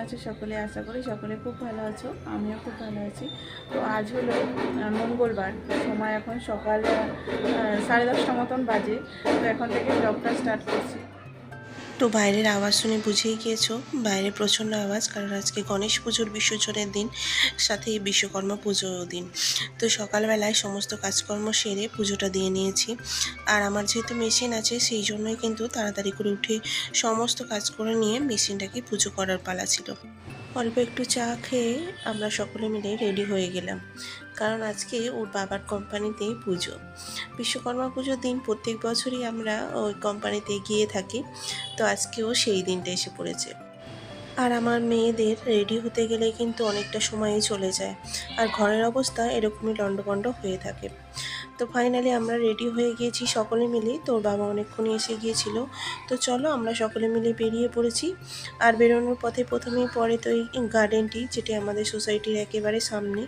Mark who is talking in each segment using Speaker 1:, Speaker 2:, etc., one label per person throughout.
Speaker 1: আছো সকলে? আশা করি সকলে খুব ভালো আছো, আমিও খুব ভালো আছি। তো আজ হলো মঙ্গলবার, সময় এখন সকাল 10:30 মতন বাজে। তো এখন থেকে ব্লগটা স্টার্ট করছি।
Speaker 2: তো বাইরের আওয়াজ শুনে বুঝেই গিয়েছো বাইরে প্রচণ্ড আওয়াজ, কারণ আজকে গণেশ পুজোর বিসর্জনের দিন, সাথে বিশ্বকর্মা পুজোর দিন। তো সকালবেলায় সমস্ত কাজকর্ম সেরে পুজোটা দিয়ে নিয়েছি। আর আমার যেহেতু মেশিন আছে, সেই জন্যই কিন্তু তাড়াতাড়ি করে উঠে সমস্ত কাজ করে নিয়ে মেশিনটাকে পুজো করার পালা ছিল। অল্প একটু চা খেয়ে আমরা সকলে মিলে রেডি হয়ে গেলাম, কারণ আজকে ওর বাবার কোম্পানিতেই পুজো। বিশ্বকর্মা পুজোর দিন প্রত্যেক বছরই আমরা ওই কোম্পানিতে গিয়ে থাকি, তো আজকেও সেই দিনটা এসে পড়েছে। আর আমার মেয়েদের রেডি হতে গেলে কিন্তু অনেকটা সময়ই চলে যায়, আর ঘরের অবস্থা এরকমই লন্ডভন্ড হয়ে থাকে। তো ফাইনালি আমরা রেডি হয়ে গিয়েছি সকলে মিলে। তোর বাবা অনেকক্ষণই এসে গিয়েছিল। তো চলো আমরা সকলে মিলে বেরিয়ে পড়েছি। আর বেরোনোর পথে প্রথমেই পড়ে তো এই গার্ডেনটি, যেটি আমাদের সোসাইটির একেবারে সামনে।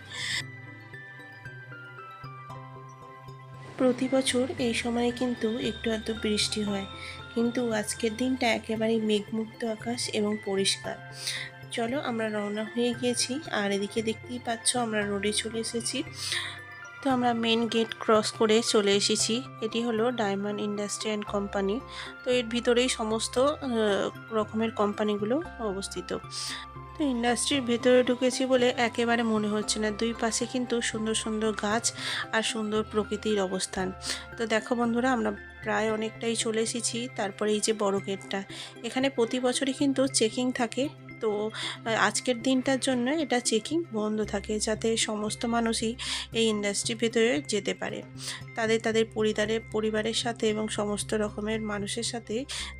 Speaker 2: প্রতি বছর এই সময়ে কিন্তু একটু আধটু বৃষ্টি হয়, কিন্তু আজকের দিনটা একেবারেই মেঘমুক্ত আকাশ এবং পরিষ্কার। চলো আমরা রওনা হয়ে গিয়েছি। আর এদিকে দেখতেই পাচ্ছ আমরা রোডে চলে এসেছি। তো আমরা মেন গেট ক্রস করে চলে এসেছি। এটি হলো ডায়মন্ড ইন্ডাস্ট্রি অ্যান্ড কোম্পানি। তো এর ভিতরেই সমস্ত রকমের কোম্পানিগুলো অবস্থিত। তো ইন্ডাস্ট্রির ভেতরে ঢুকেছি বলে একেবারে মনে হচ্ছে না, দুই পাশে কিন্তু সুন্দর সুন্দর গাছ আর সুন্দর প্রকৃতির অবস্থান। তো দেখো বন্ধুরা, আমরা প্রায় অনেকটাই চলে এসেছি। তারপরে এই যে বড় গেটটা, এখানে প্রতি বছরই কিন্তু চেকিং থাকে। তো আজকের দিনটার জন্য এটা চেকিং বন্ধ থাকে, যাতে সমস্ত মানুষই এই ইন্ডাস্ট্রির ভেতরে যেতে পারে, তাদের পরিবারের সাথে এবং সমস্ত রকমের মানুষের সাথে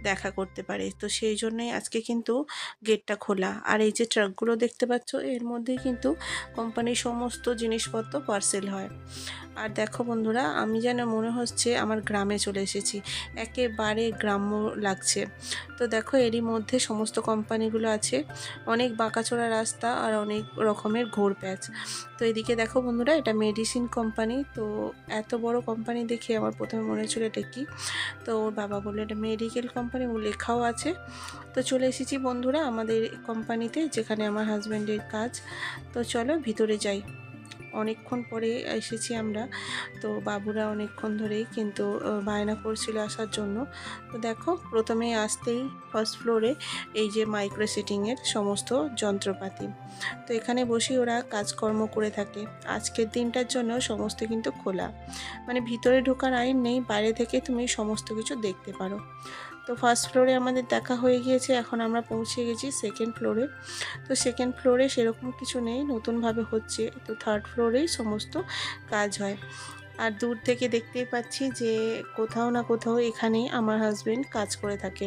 Speaker 2: দেখা করতে পারে। তো সেই জন্যই আজকে কিন্তু গেটটা খোলা। আর এই যে ট্রাকগুলো দেখতে পাচ্ছ, এর মধ্যেই কিন্তু কোম্পানির সমস্ত জিনিসপত্র পার্সেল হয়। আর দেখো বন্ধুরা, আমি যেন মনে হচ্ছে আমার গ্রামে চলে এসেছি, একেবারে গ্রাম্য লাগছে। তো দেখো এরই মধ্যে সমস্ত কোম্পানিগুলো আছে, অনেক বাঁকাচোরা রাস্তা আর অনেক রকমের ঘোর প্যাচ। তো এদিকে দেখো বন্ধুরা, এটা মেডিসিন কোম্পানি। তো এত বড় কোম্পানি দেখে আমার প্রথমে মনে হচ্ছিল এটা কি। তো ওর বাবা বললো এটা মেডিকেল কোম্পানি, ও লেখাও আছে। তো চলে এসেছি বন্ধুরা আমাদের কোম্পানিতে, যেখানে আমার হাজব্যান্ডের কাজ। তো চলো ভিতরে যাই। অনেকক্ষণ পরে এসেছি আমরা। তো বাবুরা অনেকক্ষণ ধরেই কিন্তু বায়না করছিল আসার জন্য। তো দেখো প্রথমেই আসতেই ফার্স্ট ফ্লোরে এই যে মাইক্রো সেটিংয়ের সমস্ত যন্ত্রপাতি। তো এখানে বসে ওরা কাজকর্ম করে থাকে। আজকের দিনটার জন্য সমস্ত কিন্তু খোলা, মানে ভিতরে ঢোকার আইন নেই, বাইরে থেকে তুমি সমস্ত কিছু দেখতে পারো। তো ফার্স্ট ফ্লোরে আমাদের দেখা হয়ে গিয়েছে, এখন আমরা পৌঁছে গেছি সেকেন্ড ফ্লোরে। তো সেকেন্ড ফ্লোরে সেরকম কিছু নেই, নতুনভাবে হচ্ছে। তো থার্ড ফ্লোরেই সমস্ত কাজ হয়। আর দূর থেকে দেখতেই পাচ্ছি যে কোথাও না কোথাও এখানে আমার হাজবেন্ড কাজ করে থাকে।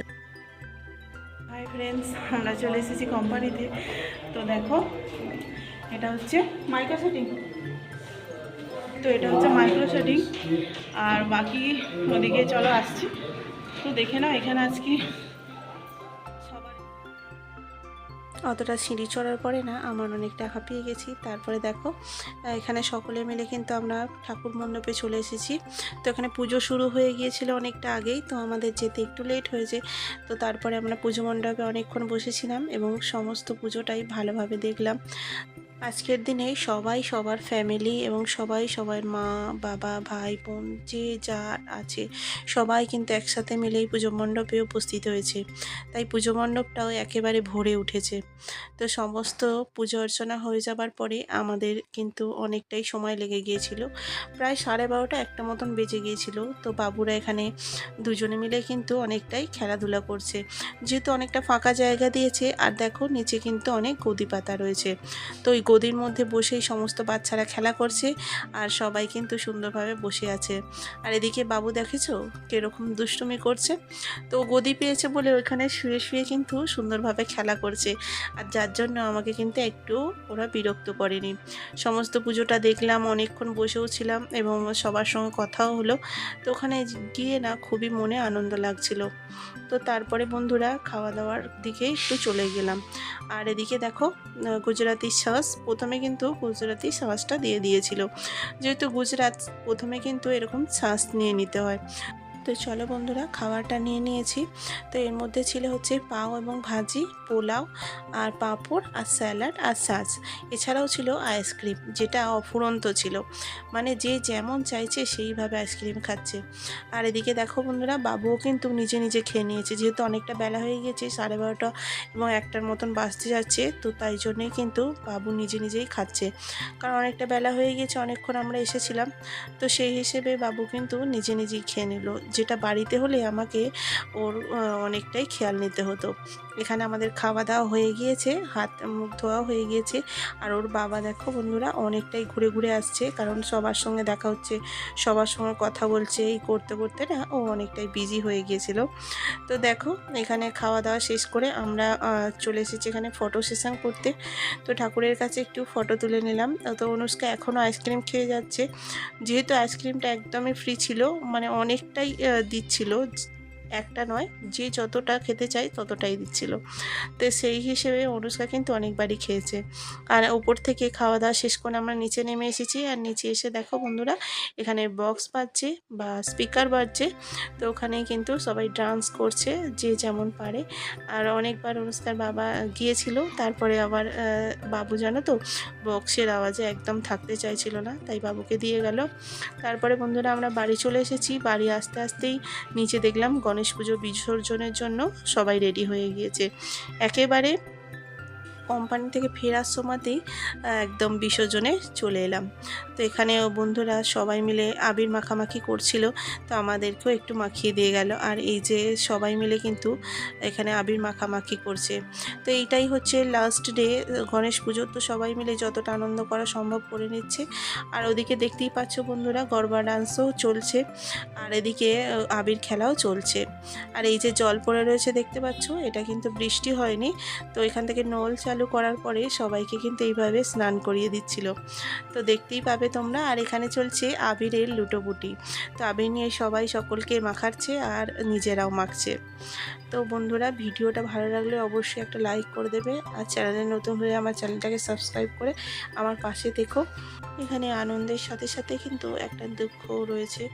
Speaker 1: হাই ফ্রেন্ডস, আমরা চলে এসেছি কোম্পানিতে। তো দেখো এটা হচ্ছে মাইক্রো সেটিং। তো এটা হচ্ছে মাইক্রো সেটিং, আর বাকি ওদিকে চলো আসছি। তো দেখে নাও এখানে আজকে সবার
Speaker 2: অতটা সিঁড়ি চড়ার পরে না আমার অনেকটা হাঁপিয়ে গেছি। তারপরে দেখো এখানে সকলে মিলে কিন্তু আমরা ঠাকুর মণ্ডপে চলে এসেছি। তো এখানে পুজো শুরু হয়ে গিয়েছিল অনেকটা আগেই, তো আমাদের যেতে একটু লেট হয়েছে। তো তারপরে আমরা পুজো মণ্ডপে অনেকক্ষণ বসেছিলাম এবং সমস্ত পুজোটাই ভালোভাবে দেখলাম। আজকের দিনে সবাই সবার ফ্যামিলি এবং সবাই সবার মা বাবা ভাই বোন যে যা আছে সবাই কিন্তু একসাথে মিলেই পুজো মণ্ডপে উপস্থিত হয়েছে। তাই পুজো মণ্ডপটাও একেবারে ভরে উঠেছে। তো সমস্ত পুজো অর্চনা হয়ে যাবার পরে আমাদের কিন্তু অনেকটাই সময় লেগে গিয়েছিল, প্রায় 12:30 একটা মতন বেজে গিয়েছিল। তো বাবুরা এখানে দুজনে মিলে কিন্তু অনেকটাই খেলাধুলা করছে, যেহেতু অনেকটা ফাঁকা জায়গা দিয়েছে। আর দেখো নিচে কিন্তু অনেক গদি পাতা রয়েছে, তো ওই গদির মধ্যে বসেই সমস্ত বাচ্চারা খেলা করছে, আর সবাই কিন্তু সুন্দরভাবে বসে আছে। আর এদিকে বাবু দেখেছো কীরকম দুষ্টুমি করছে। তো গদি পেয়েছে বলে ওইখানে শুয়ে শুয়ে কিন্তু সুন্দরভাবে খেলা করছে, আর যার জন্য আমাকে কিন্তু একটু ওরা বিরক্ত করেনি। সমস্ত পুজোটা দেখলাম, অনেকক্ষণ বসেও ছিলাম এবং সবার সঙ্গে কথাও হলো। তো ওখানে গিয়ে না খুবই মনে আনন্দ লাগছিল। তো তারপরে বন্ধুরা খাওয়া দাওয়ার দিকে একটু চলে গেলাম। আর এদিকে দেখো গুজরাটি সস, প্রথমে কিন্তু গুজরাটি সসটা দিয়ে দিয়েছিল, যেহেতু গুজরাট প্রথমে কিন্তু এরকম সস নিয়ে নিতে হয়। তো তো চলো বন্ধুরা, খাবারটা নিয়ে নিয়েছি। তো এর মধ্যে ছিল হচ্ছে পাও এবং ভাজি, পোলাও আর পাঁপড় আর স্যালাড আর ছাঁচ। এছাড়াও ছিল আইসক্রিম, যেটা অফুরন্ত ছিল, মানে যে যেমন চাইছে সেইভাবে আইসক্রিম খাচ্ছে। আর এদিকে দেখো বন্ধুরা, বাবুও কিন্তু নিজে নিজে খেয়ে নিয়েছে, যেহেতু অনেকটা বেলা হয়ে গেছে, 12:30 এবং 1টার মতন বাজতে যাচ্ছে, তো তাই জন্যেই কিন্তু বাবু নিজে নিজেই খাচ্ছে, কারণ অনেকটা বেলা হয়ে গেছে, অনেকক্ষণ আমরা এসেছিলাম। তো সেই হিসেবে বাবু কিন্তু নিজে নিজেই খেয়ে নিল, যেটা বাড়িতে হলে আমাকে ওর অনেকটাই খেয়াল নিতে হতো। এখানে আমাদের খাওয়া দাওয়া হয়ে গিয়েছে, হাত মুখ ধোয়া হয়ে গিয়েছে। আর ওর বাবা দেখো বন্ধুরা অনেকটাই ঘুরে ঘুরে আসছে, কারণ সবার সঙ্গে দেখা হচ্ছে, সবার সঙ্গে কথা বলছে, এই করতে করতে না ও অনেকটাই বিজি হয়ে গিয়েছিল। তো দেখো এখানে খাওয়া দাওয়া শেষ করে আমরা চলে এসেছি এখানে ফটো সেশন করতে। তো ঠাকুরের কাছে একটু ফটো তুলে নিলাম। তো অনুষ্কা এখনও আইসক্রিম খেয়ে যাচ্ছে, যেহেতু আইসক্রিমটা একদমই ফ্রি ছিল, মানে অনেকটাই দিচ্ছিল, একটা নয়, যে যতটা খেতে চাই ততটাই দিচ্ছিল। তো সেই হিসেবে অনুষ্কা কিন্তু অনেকবারই খেয়েছে। আর ওপর থেকে খাওয়া দাওয়া শেষ করে আমরা নিচে নেমে এসেছি। আর নিচে এসে দেখো বন্ধুরা, এখানে বক্স বাজছে বা স্পিকার বাজছে, তো ওখানেই কিন্তু সবাই ডান্স করছে যে যেমন পারে। আর অনেকবার অনুষ্কার বাবা গিয়েছিল, তারপরে আবার বাবু জানো তো বক্সের আওয়াজে একদম থাকতে চাইছিল না, তাই বাবুকে দিয়ে গেল। তারপরে বন্ধুরা আমরা বাড়ি চলে এসেছি। বাড়ি আসতে আসতেই নিচে দেখলাম গণেশ পুজো বিসর্জনের জন্য সবাই রেডি হয়ে গিয়েছে। একেবারে কোম্পানি থেকে ফেরার সময়তেই একদম বিসর্জনে চলে এলাম। তো এখানে বন্ধুরা সবাই মিলে আবির মাখামাখি করছিল, তো আমাদেরকেও একটু মাখিয়ে দিয়ে গেল। আর এই যে সবাই মিলে কিন্তু এখানে আবির মাখামাখি করছে। তো এইটাই হচ্ছে লাস্ট ডে গণেশ পুজো, তো সবাই মিলে যতটা আনন্দ করা সম্ভব করে নিচ্ছে। আর ওদিকে দেখতেই পাচ্ছ বন্ধুরা, গরবা ডান্সও চলছে, আর এদিকে আবির খেলাও চলছে। আর এই যে জল পড়ে রয়েছে দেখতে পাচ্ছ, এটা কিন্তু বৃষ্টি হয়নি, তো এখান থেকে নল চালু করার পরে সবাইকে কিন্তু এইভাবে স্নান করিয়ে দিচ্ছিল, তো দেখতেই পাবে তোমরা। আর এখানে চলছে আবিরের লুটোপুটি, তো আবির নিয়ে সবাই সকলকে মাখাচ্ছে আর নিজেরাও মাখছে। তো বন্ধুরা, ভিডিওটা ভালো লাগলে অবশ্যই একটা লাইক করে দেবে, আর চ্যানেলে নতুন হয়ে আমার চ্যানেলটাকে সাবস্ক্রাইব করে আমার পাশে দেখো। এখানে আনন্দের সাথে সাথে কিন্তু একটা দুঃখও রয়েছে,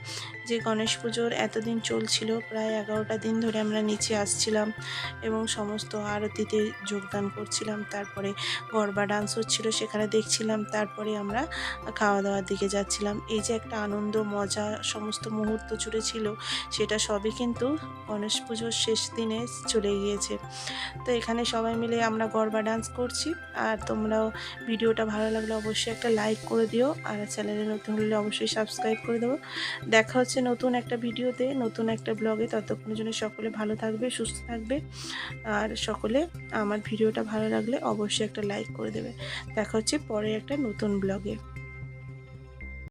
Speaker 2: যে গণেশ পুজোর এতদিন চলছিল, প্রায় 11টা দিন ধরে আমরা নিচে আসছিলাম এবং সমস্ত আরতিতে যোগদান করছিলাম, তারপরে গরবা ডান্স হচ্ছিল সেখানে দেখছিলাম, তারপরে আমরা খাওয়া দাওয়ার দিকে যাচ্ছিলাম। এই যে একটা আনন্দ মজা সমস্ত মুহূর্ত জুড়ে ছিল, সেটা সবই কিন্তু গণেশ পুজোর শেষ দিনে চলে গিয়েছে। তো এখানে সবাই মিলে আমরা গরবা ডান্স করছি। আর তোমরাও ভিডিওটা ভালো লাগলে অবশ্যই একটা লাইক করে দিও, আর চ্যানেলে নতুন হলে অবশ্যই সাবস্ক্রাইব করে দেবো। দেখা হচ্ছে নতুন একটা ভিডিওতে, নতুন একটা ব্লগে। ততক্ষণের জন্য সকলে ভালো থাকবে, সুস্থ থাকবে, আর সকলে আমার ভিডিওটা ভালো লাগলে অবশ্যই একটা লাইক করে দেবে। দেখা হচ্ছে পরে একটা নতুন ব্লগে।